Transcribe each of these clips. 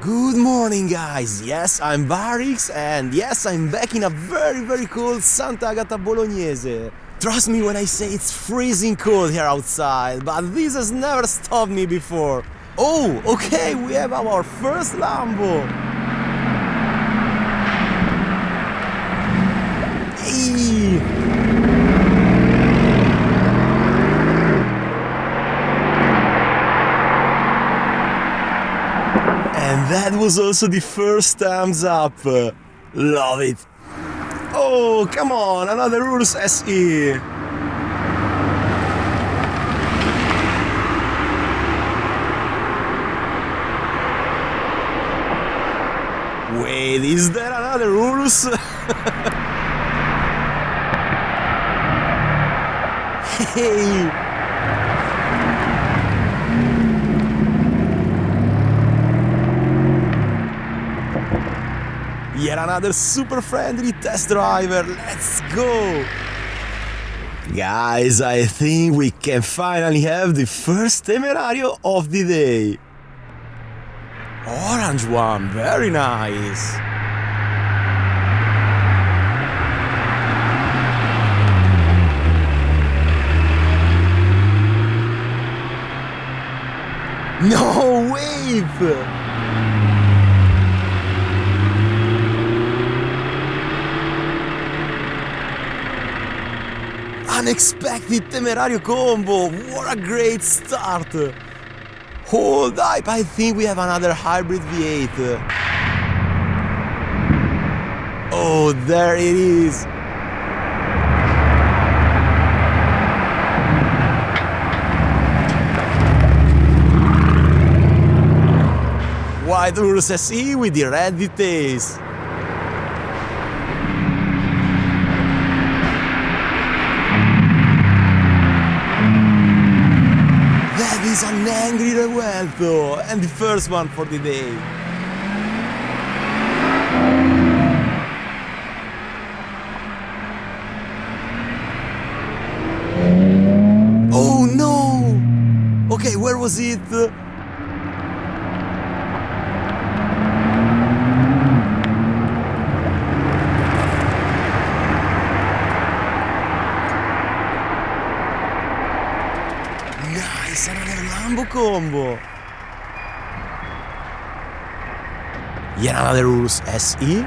Good morning guys, yes I'm Varix and yes I'm back in a very cold Sant'Agata Bolognese. Trust me when I say it's freezing cold here outside, but this has never stopped me before. Oh, okay, we have our first Lambo. Hey. And that was also the first thumbs up. Love it. Oh, come on, another Urus SE. Wait, is there another Urus? Hey. Yet another super friendly test driver, let's go! Guys, I think we can finally have the first Temerario of the day. Orange one, very nice! No wave! Unexpected Temerario combo, what a great start! Hold up, I think we have another hybrid V8. Oh, there it is! White Urus SE with the red details. Is an angry Revuelto, and the first one for the day. Oh no! Okay, where was it? Nice, another Lambo combo. Yet another Urus SE.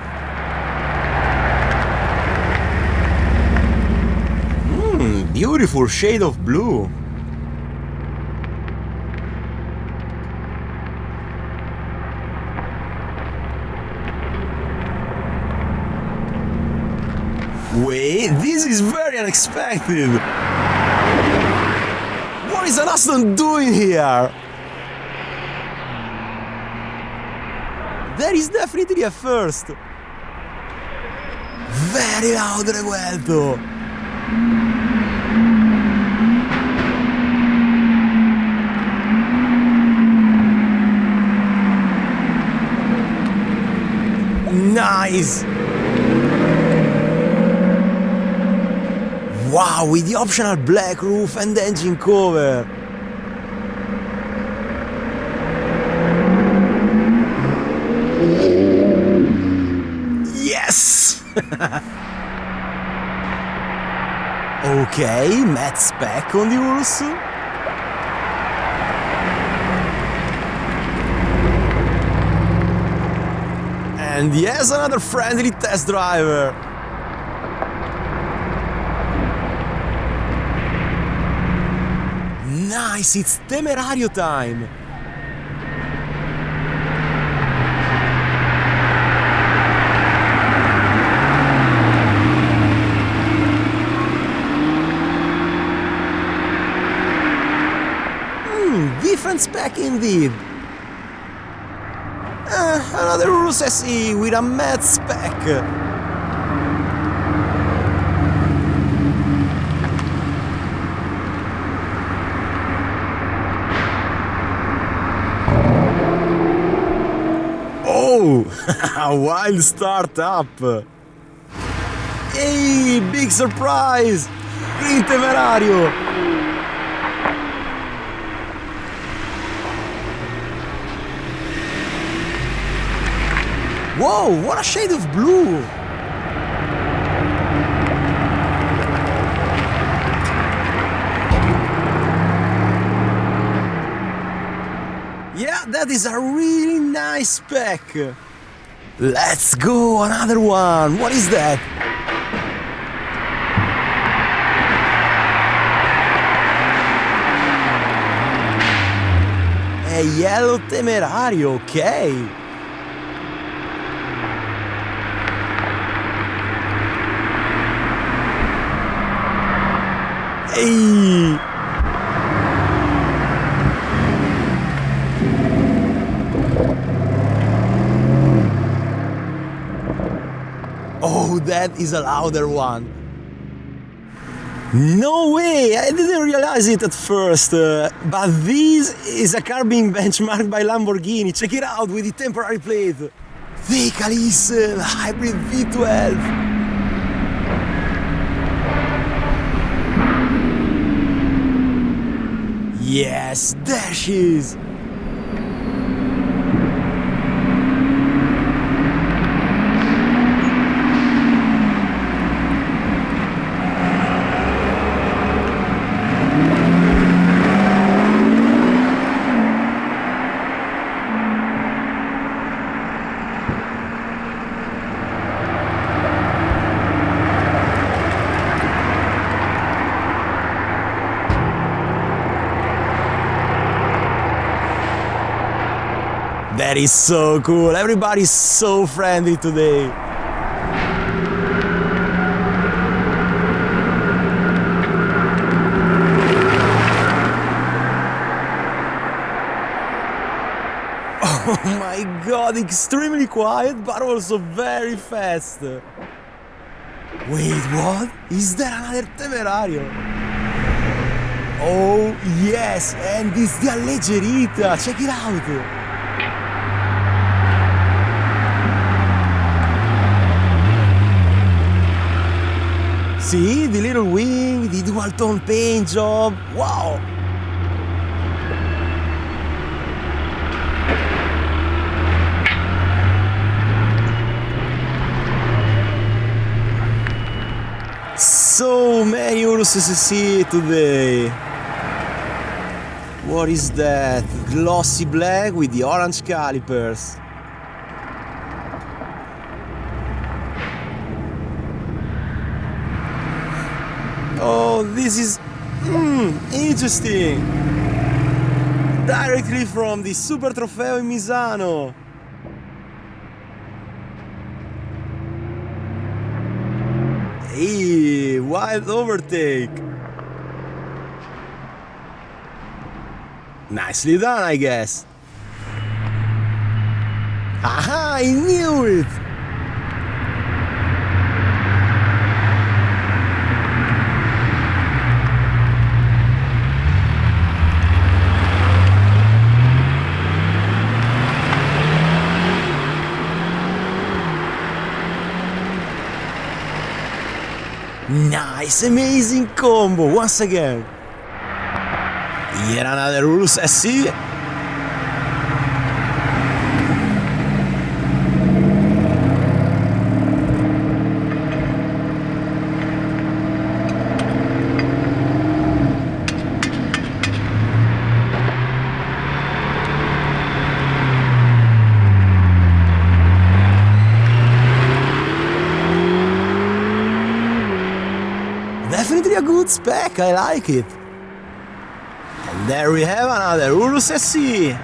Beautiful shade of blue. Wait, this is very unexpected. What is an Aston doing here? There is definitely a first. Very loud Revuelto. Nice. Wow, with the optional black roof and engine cover. Yes! Okay, matte spec on the Urus. And yes, another friendly test driver. Nice, it's Temerario time! Different spec indeed! Another Urus SE with a matte spec! Oh, a wild startup! Hey, big surprise! Green Temerario! Whoa, what a shade of blue! Yeah, that is a really nice spec! Let's go, another one! What is that? A yellow Temerario, okay! Hey! Oh, that is a louder one. No way! I didn't realize it at first, but this is a car being benchmarked by Lamborghini. Check it out with the temporary plate. Fake Alice, hybrid V12. Yes, there she is. That is so cool, everybody's so friendly today. Oh my god, extremely quiet but also very fast. Wait, what? Is there another Temerario? Oh yes, and it's the Alleggerita, check it out. See, the little wing, the dual-tone paint job, wow! So many Urus SE today! What is that? Glossy black with the orange calipers. Oh, this is interesting! Directly from the Super Trofeo in Misano! Hey, wild overtake! Nicely done, I guess! Aha, I knew it! Nice, amazing combo, once again. Here another Urus SE. Definitely a good spec, I like it. And there we have another Urus SE.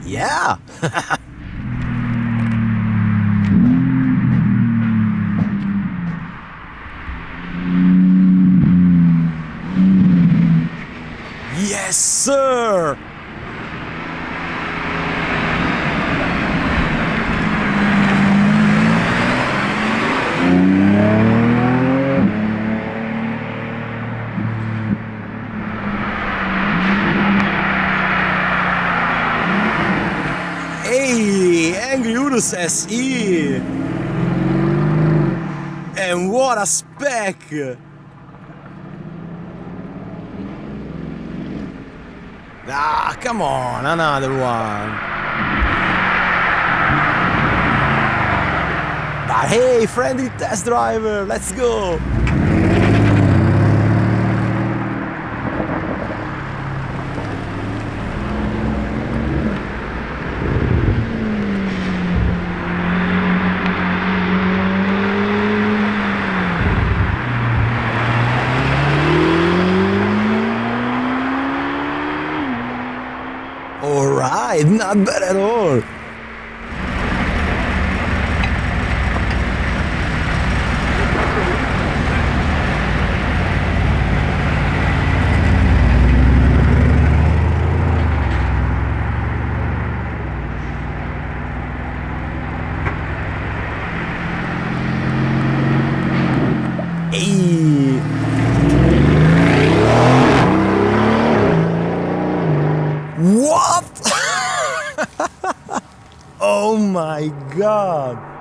Yeah! Yes, sir! Hey, angry Urus SE! And what a spec! Ah, come on, another one! But hey, friendly test driver, let's go! Alright, not bad at all! Hey. What? Oh my god!